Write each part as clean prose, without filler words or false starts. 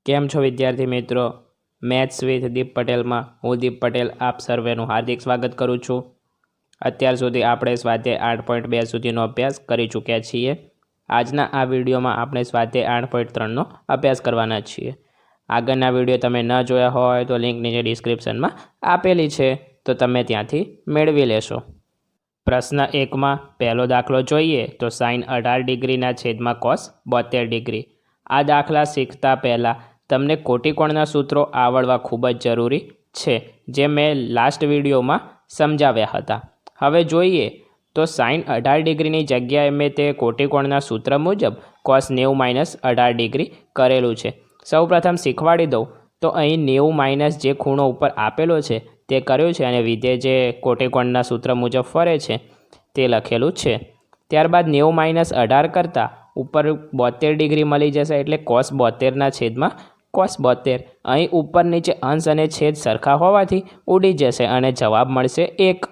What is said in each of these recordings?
કેમ છો વિદ્યાર્થી મિત્રો? મેથ્સ વિથ દીપ પટેલમાં હું દીપ પટેલ આપ સર્વેનું હાર્દિક સ્વાગત કરું છું. અત્યાર સુધી આપણે સ્વાધ્યાય 8.2 સુધીનો અભ્યાસ કરી ચૂક્યા છીએ. આજના આ વિડીયોમાં આપણે સ્વાધ્યાય 8.3નો અભ્યાસ કરવાના છીએ. આગળના વિડીયો તમે ન જોયા હોય તો લિંક નીચે ડિસ્ક્રિપ્શનમાં આપેલી છે, તો તમે ત્યાંથી મેળવી લેશો. પ્રશ્ન 1માં પહેલો દાખલો જોઈએ તો sin 18 ડિગ્રીના છેદમાં cos 72 ડિગ્રી. આ દાખલા શીખતા પહેલાં તમને કોટિકોણના સૂત્રો આવડવા ખૂબ જ જરૂરી છે, જે મેં લાસ્ટ વિડીયોમાં સમજાવ્યા હતા. હવે જોઈએ તો sin 18 ડિગ્રીની જગ્યાએ મેં તે કોટિકોણના સૂત્ર મુજબ cos 90 - 18 ડિગ્રી કરેલું છે. સૌપ્રથમ શીખવાડી દઉં તો અહીં 90 - જે ખૂણો ઉપર આપેલો છે તે કર્યું છે અને વિધેય જે કોટિકોણના સૂત્ર મુજબ ફરે છે તે લખેલું છે. ત્યારબાદ 90 - 18 કરતાં ઉપર 72 ડિગ્રી મળી જશે, એટલે cos 72ના છેદમાં cos 72. અહીં ઉપર નીચે અંશ અને છેદ સરખા હોવાથી ઉડી જશે અને જવાબ મળશે 1.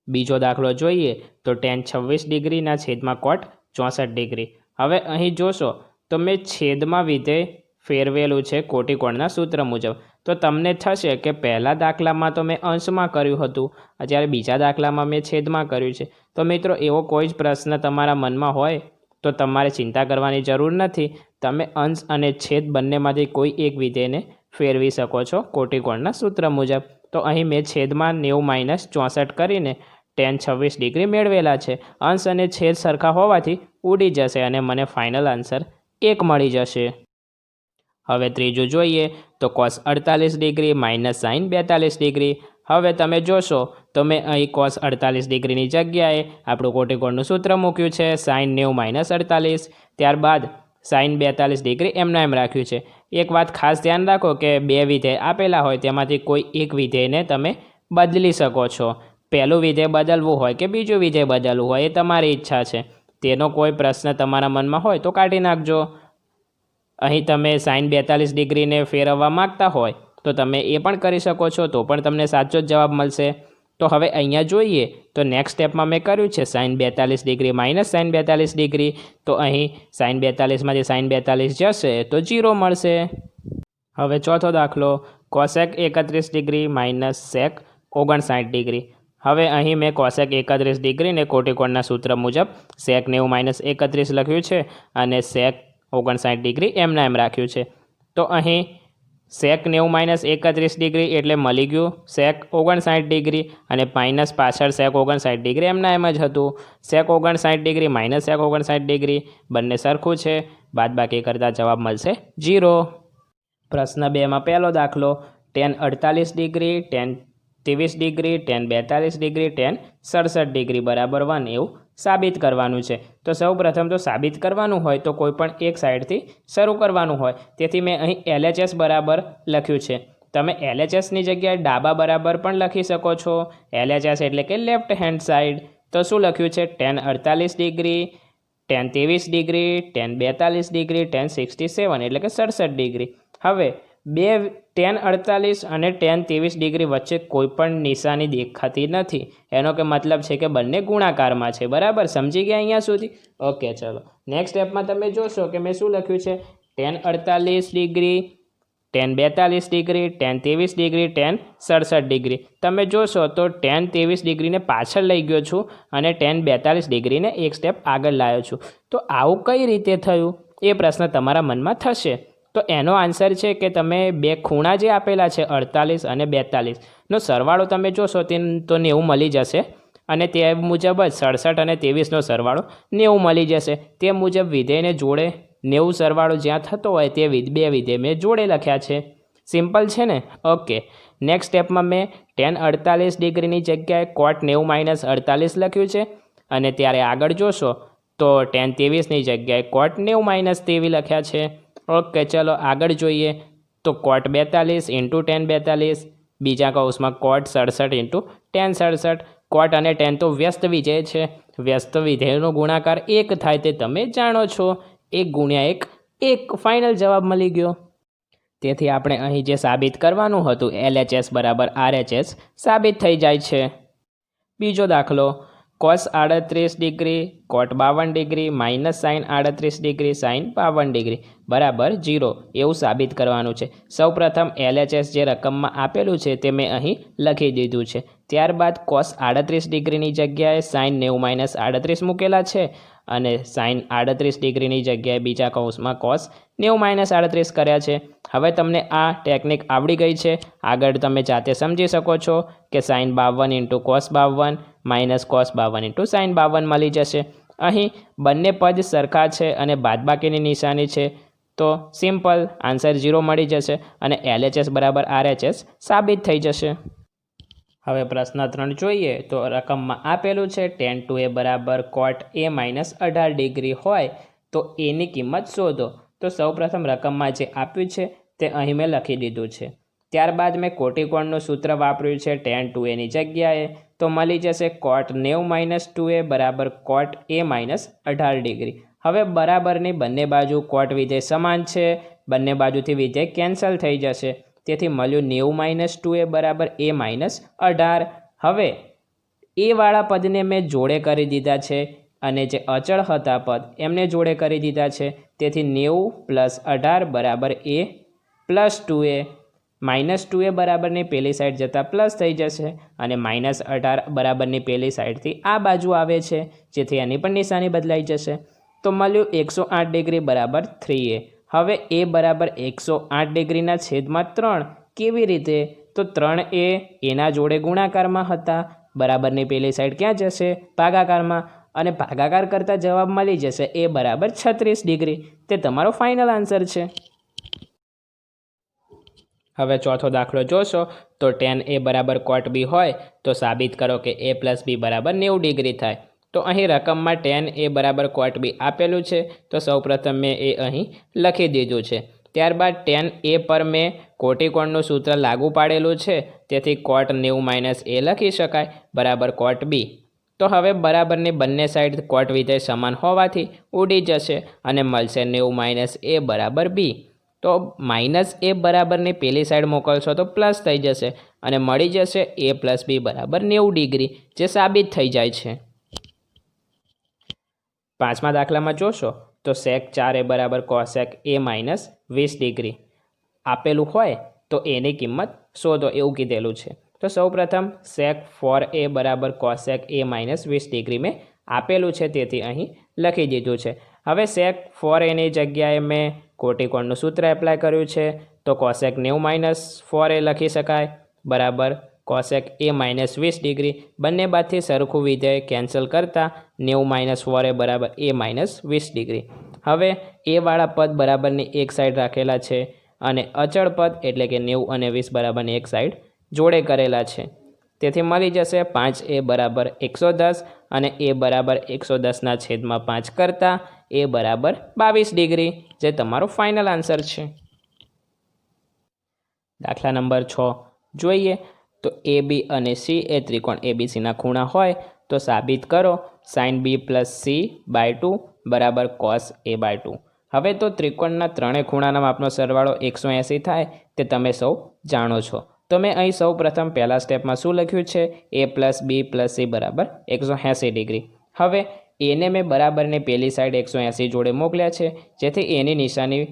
બીજો દાખલો જોઈએ તો tan 26 ડિગ્રીના છેદમાં cot 64 ડિગ્રી. હવે અહીં જોશો તો મેં છેદમાં વિધેય ફેરવેલું છે કોટિકોણના સૂત્ર મુજબ. તો તમને થશે કે પહેલા દાખલામાં તો મેં અંશમાં કર્યું હતું, જ્યારે બીજા દાખલામાં મેં છેદમાં કર્યું છે. તો મિત્રો, એવો કોઈ જ પ્રશ્ન તમારા મનમાં હોય તો તમારે ચિંતા કરવાની જરૂર નથી. તમે અંશ અને છેદ બંનેમાંથી કોઈ એક વિધેયને ફેરવી શકો છો કોટિકોણના સૂત્ર મુજબ. તો અહીં મેં છેદમાં 90 - 64 કરીને tan 26 ડિગ્રી મેળવેલા છે. અંશ અને છેદ સરખા હોવાથી ઉડી જશે અને મને ફાઇનલ આન્સર 1 મળી જશે. હવે ત્રીજું જોઈએ તો cos 48 ડિગ્રી - sin 42 ડિગ્રી. હવે તમે જોશો તો મેં અહીં cos 48 ડિગ્રીની જગ્યાએ આપણું કોટિકોણનું સૂત્ર મૂક્યું છે sin 90 - 48. ત્યારબાદ sin 42 ડિગ્રી એમના એમ રાખ્યું છે. એક વાત ખાસ ધ્યાન રાખો કે બે વિધેય આપેલા હોય તેમાંથી કોઈ એક વિધેયને તમે બદલી શકો છો. પહેલું વિધેય બદલવું હોય કે બીજું વિધેય બદલવું હોય એ તમારી ઈચ્છા છે. તેનો કોઈ પ્રશ્ન તમારા મનમાં હોય તો કાઢી નાખજો. અહીં તમે sin 42 ડિગ્રીને ફેરવવા માગતા હોય તો તમે એ પણ કરી શકો છો, તો પણ તમને સાચો જ જવાબ મળશે. તો હવે અહીંયા જોઈએ તો નેક્સ્ટ સ્ટેપમાં મેં કર્યું છે sin 42 ડિગ્રી - sin 42 ડિગ્રી. તો અહીં sin 42માંથી sin 42 જશે તો 0 મળશે. હવે ચોથો દાખલો cosec 31 ડિગ્રી - sec 59 ડિગ્રી. હવે અહીં મેં cosec 31 ડિગ્રીને કોટિકોણના સૂત્ર મુજબ sec 90 - 31 લખ્યું છે અને sec 59 ડિગ્રી એમના એમ રાખ્યું છે. તો અહીં sec 90 - 31 ડિગ્રી એટલે મળી ગયું sec 59 ડિગ્રી અને માઇનસ પાછળ sec 59 ડિગ્રી એમના એમ જ હતું. sec 59 ડિગ્રી - sec 59 ડિગ્રી બંને સરખું છે, બાદબાકી કરતાં જવાબ મળશે 0. પ્રશ્ન 2માં પહેલો દાખલો tan 48 degree, tan 23 degree, tan 42 degree, tan 67 degree બરાબર 1 એવું સાબિત કરવાનું છે. તો સૌ પ્રથમ તો સાબિત કરવાનું હોય તો કોઈ પણ એક સાઈડથી શરૂ કરવાનું હોય. તેથી મેં અહીં LHS બરાબર લખ્યું છે. તમે LHSની જગ્યાએ ડાબા બરાબર પણ લખી શકો છો. LHS એટલે કે લેફ્ટ હેન્ડ સાઈડ. તો શું લખ્યું છે? tan 48 degree, tan 23 degree, tan 42 degree, tan 67 એટલે કે 67 ડિગ્રી. હવે બે tan 48 અને tan 23 ડિગ્રી વચ્ચે કોઈ પણ નિશાની દેખાતી નથી. એનો કે મતલબ છે કે બંને ગુણાકારમાં છે. બરાબર, સમજી ગયા અહીંયા સુધી? ઓકે, ચલો નેક્સ્ટ સ્ટેપમાં તમે જોશો કે મેં શું લખ્યું છે tan 48 degree, tan 42 degree, tan 23 degree, tan 67 degree. તમે જોશો તો tan 23 ડિગ્રીને પાછળ લઈ ગયો છું અને tan 42 ડિગ્રીને એક સ્ટેપ આગળ લાવ્યો છું. તો આવું કઈ રીતે થયું એ પ્રશ્ન તમારા મનમાં થશે. તો એનો આન્સર છે કે તમે બે ખૂણા જે આપેલા છે 48 અને 42નો સરવાળો તમે જોશો તે તો 90 મળી જશે અને તે મુજબ જ 67 અને 23નો સરવાળો 90 મળી જશે. તે મુજબ વિધેયને જોડે 90 સરવાળો જ્યાં થતો હોય તે બે વિધેય મેં જોડે લખ્યા છે. સિમ્પલ છે ને? ઓકે, નેક્સ્ટ સ્ટેપમાં મેં tan 48 ડિગ્રીની જગ્યાએ cot 90 - 48 લખ્યું છે અને ત્યારે આગળ જોશો તો tan 23ની જગ્યાએ cot 90 - 23 લખ્યા છે. ઓકે, ચલો આગળ જોઈએ તો cot 42 × tan 42, બીજા કૌંસમાં cot 67 × tan 67. cot અને tan તો વ્યસ્ત વિધેય છે. વ્યસ્ત વિધેયનો ગુણાકાર 1 થાય તે તમે જાણો છો. 1 × 1 1 ફાઇનલ જવાબ મળી ગયો. તેથી આપણે અહીં જે સાબિત કરવાનું હતું LHS બરાબર RHS સાબિત થઈ જાય છે. બીજો દાખલો cos 38 degree cos 52 degree minus sine 38 degree sine 52 degree બરાબર 0 એવું સાબિત કરવાનું છે। સૌપ્રથમ LHS જે રકમમાં આપેલું છે તે મેં અહીં લખી દીધું છે। ત્યારબાદ કોસ 38 ડિગ્રીની જગ્યાએ સાઇન 90 માઇનસ 38 મૂકેલા છે અને સાઇન 38 ડિગ્રીની જગ્યાએ બીજા કૌંસમાં કોસ 90 માઇનસ 38 કર્યા છે। હવે તમને આ ટેકનિક આવડી ગઈ છે। આગળ તમે જાતે સમજી શકો છો કે sine 52 into cos 52 minus cos 52 into sine 52 મળી જશે। અહીં બંને પદ સરખા છે અને બાદબાકીની નિશાની છે તો સિમ્પલ આન્સર 0 મળી જશે અને LHS બરાબર RHS સાબિત થઈ જશે। હવે પ્રશ્ન 3 જોઈએ તો રકમમાં આપેલું છે tan 2a બરાબર કોટ a માઇનસ 18 ડિગ્રી હોય તો એની કિંમત શોધો। તો સૌપ્રથમ રકમમાં જે આપ્યું છે તે અહીં મેં લખી દીધું છે। ત્યારબાદ મેં કોટીકોણનું સૂત્ર વાપર્યું છે tan 2aની જગ્યાએ તો મળી જશે કોટ 90 માઇનસ 2a બરાબર કોટ a માઇનસ 18 ડિગ્રી। હવે બરાબરની બંને બાજુ કોટ વિધેય સમાન છે, બંને બાજુથી વિધેય કેન્સલ થઈ જશે તેથી મળ્યું 90 માઇનસ 2a બરાબર a માઇનસ 18। હવે એ વાળા પદને મેં જોડે કરી દીધા છે અને જે અચળ હતા પદ એમને જોડે કરી દીધા છે તેથી 90 પ્લસ 18 બરાબર a plus 2a minus 2a બરાબરની પેલી સાઈડ જતાં પ્લસ થઈ જશે અને માઇનસ 18 બરાબરની પેલી સાઈડથી આ બાજુ આવે છે જેથી એની પણ નિશાની બદલાઈ જશે તો મળ્યું 108 ડિગ્રી બરાબર 3a। હવે a બરાબર 108 ડિગ્રીના છેદમાં 3 કેવી રીતે? તો 3 એ એના જોડે ગુણાકારમાં હતા, બરાબરની પેલી સાઈડ ક્યાં જશે? ભાગાકારમાં, અને ભાગાકાર કરતાં જવાબ મળી જશે a બરાબર 36 ડિગ્રી। તે તમારો ફાઇનલ આન્સર છે। હવે ચોથો દાખલો જોશો તો tan a બરાબર કોટ b હોય તો સાબિત કરો કે a પ્લસ b બરાબર 90 ડિગ્રી થાય। તો અહીં રકમમાં tan a બરાબર કોટ b આપેલું છે તો સૌપ્રથમ મેં એ અહીં લખી દીધું છે। ત્યારબાદ tan a પર મેં કોટીકોણનું સૂત્ર લાગુ પાડેલું છે તેથી કોટ 90 માઇનસ a લખી શકાય બરાબર કોટ b। તો હવે બરાબરની બંને સાઈડ કોટ વિધેય સમાન હોવાથી ઉડી જશે અને મળશે 90 માઇનસ a બરાબર b। તો માઇનસ a બરાબરની પેલી સાઈડ મોકલશો તો પ્લસ થઈ જશે અને મળી જશે a પ્લસ b બરાબર 90 ડિગ્રી જે સાબિત થઈ જાય છે। પાંચમા દાખલામાં જોશો તો sec 4a બરાબર cosec a માઇનસ 20 ડિગ્રી આપેલું હોય તો એની કિંમત શોધો એવું કીધેલું છે। તો સૌપ્રથમ sec 4a બરાબર cosec a માઇનસ 20 ડિગ્રી મેં આપેલું છે તેથી અહીં લખી દીધું છે। હવે sec 4aની જગ્યાએ મેં કોટીકોણનું સૂત્ર એપ્લાય કર્યું છે તો cosec 90 માઇનસ 4a લખી શકાય બરાબર cosec a માઇનસ 20 ડિગ્રી। બંને બાદથી સરખું વિધેય કેન્સલ કરતાં 90 માઇનસ 4a બરાબર a માઇનસ 20 ડિગ્રી। હવે એ વાળા પદ બરાબરની એક સાઈડ રાખેલા છે અને અચળ પદ એટલે કે 90 અને 20 બરાબરની એક સાઈડ જોડે કરેલા છે તેથી મળી જશે 5a બરાબર 110 અને a બરાબર 110ના છેદમાં 5 કરતાં a બરાબર 22 ડિગ્રી જે તમારો ફાઇનલ આન્સર છે। દાખલા નંબર 6 જોઈએ તો AB અને C એ ત્રિકોણ ABCના ખૂણા હોય તો સાબિત કરો sin b plus c by 2 બરાબર cos a બાય 2। હવે તો ત્રિકોણના ત્રણેય ખૂણાના માપનો સરવાળો 180 થાય તે તમે સૌ જાણો છો। તો મેં અહીં સૌ પ્રથમ પહેલા સ્ટેપમાં શું લખ્યું છે a plus b plus c બરાબર 180 ડિગ્રી। હવે એને મેં બરાબરને પેલી સાઈડ 180 જોડે મોકલ્યા છે જેથી એની નિશાની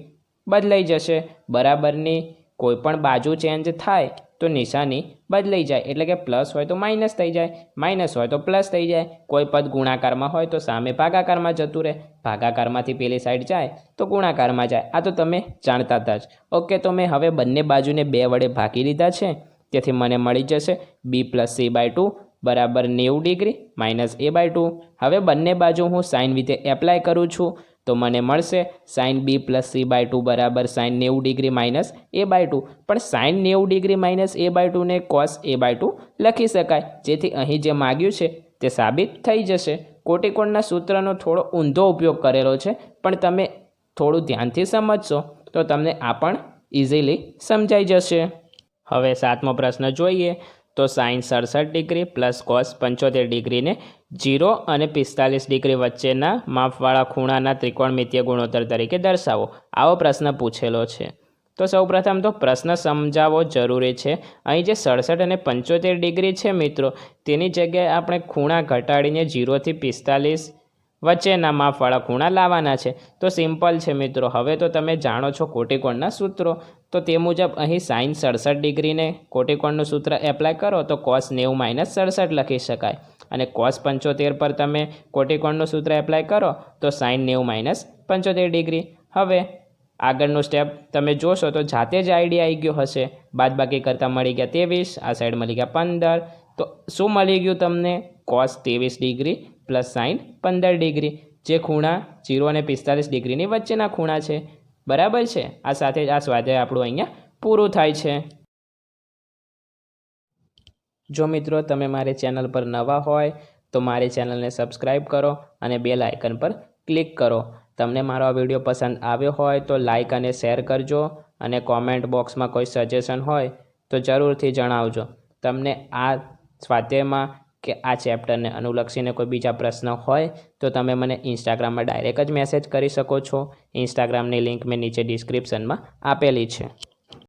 બદલાઈ જશે। બરાબરની કોઈ પણ બાજુ ચેન્જ થાય તો નિશાની બદલાઈ જાય એટલે કે પ્લસ હોય તો માઇનસ થઈ જાય, માઇનસ હોય તો પ્લસ થઈ જાય। કોઈ પદ ગુણાકારમાં હોય તો સામે ભાગાકારમાં જતું રહે, ભાગાકારમાંથી પેલી સાઈડ જાય તો ગુણાકારમાં જાય। આ તો તમે જાણતા હતા જ। ઓકે, તો મેં હવે બંને બાજુને 2 વડે ભાગી લીધા છે તેથી મને મળી જશે b પ્લસ c બાય 2 બરાબર 90 ડિગ્રી માઇનસ a બાય 2। હવે બંને બાજુ હું સાઇન વિધેય એપ્લાય કરું છું તો મને મળશે sine b plus c by 2 બરાબર sine 90 degree minus a by 2। પણ sine 90 degree minus a by 2 ને કોસ a બાય 2 લખી શકાય જેથી અહીં જે માગ્યું છે તે સાબિત થઈ જશે। કોટીકોણના સૂત્રનો થોડો ઊંધો ઉપયોગ કરેલો છે પણ તમે થોડું ધ્યાનથી સમજશો તો તમને આ પણ ઇઝીલી સમજાઈ જશે। હવે 7મો પ્રશ્ન જોઈએ તો સાઇન 67 ડિગ્રી પ્લસ કોસ 75 ડિગ્રીને 0 અને 45 ડિગ્રી વચ્ચેના માપવાળા ખૂણાના ત્રિકોણમિતીય ગુણોત્તર તરીકે દર્શાવો। આવો પ્રશ્ન પૂછેલો છે। તો સૌપ્રથમ તો પ્રશ્ન સમજાવવો જરૂરી છે. અહીં જે 67 અને 75 ડિગ્રી છે મિત્રો, તેની જગ્યાએ આપણે ખૂણા ઘટાડીને 0 થી 45 વચ્ચેના માપવાળા ખૂણા લાવવાના છે. તો સિમ્પલ છે મિત્રો. હવે તો તમે જાણો છો કોટિકોણના સૂત્રો. તો તે મુજબ અહીં સાઇન 67 ડિગ્રીને કોટિકોણનું સૂત્ર એપ્લાય કરો તો cos 90 - 67 લખી શકાય. અને cos 75 પર તમે કોટિકોણનું સૂત્ર એપ્લાય કરો તો સાઇન 90 - 75 ડિગ્રી. હવે આગળનું સ્ટેપ તમે જોશો તો જાતે જ આઈડિયા આવી ગયો હશે. બાદબાકી કરતાં મળી ગયા 23, આ સાઈડ મળી ગયા 15. તો શું મળી ગયું તમને? cos 23 degree plus sine 15 degree, જે ખૂણા 0 અને 45 ડિગ્રીની વચ્ચેના ખૂણા છે. બરાબર છે. આ સાથે જ આ સ્વાધ્યાય આપણું અહીંયા પૂરું થાય છે. જો મિત્રો તમે મારી ચેનલ પર નવા હોય તો મારી ચેનલને સબસ્ક્રાઈબ કરો અને બેલ આઇકન પર ક્લિક કરો. તમને મારો આ વિડીયો પસંદ આવ્યો હોય તો લાઇક અને શેર કરજો, અને કોમેન્ટ બોક્સમાં કોઈ સજેશન હોય તો જરૂરથી જણાવજો. તમને આ સ્વાધ્યાયમાં કે આ ચેપ્ટરને અનુલક્ષીને કોઈ બીજા પ્રશ્ન હોય તો તમે મને ઇન્સ્ટાગ્રામમાં ડાયરેક્ટ જ મેસેજ કરી શકો છો. ઇન્સ્ટાગ્રામની લિંક મેં નીચે ડિસ્ક્રિપ્શનમાં આપેલી છે.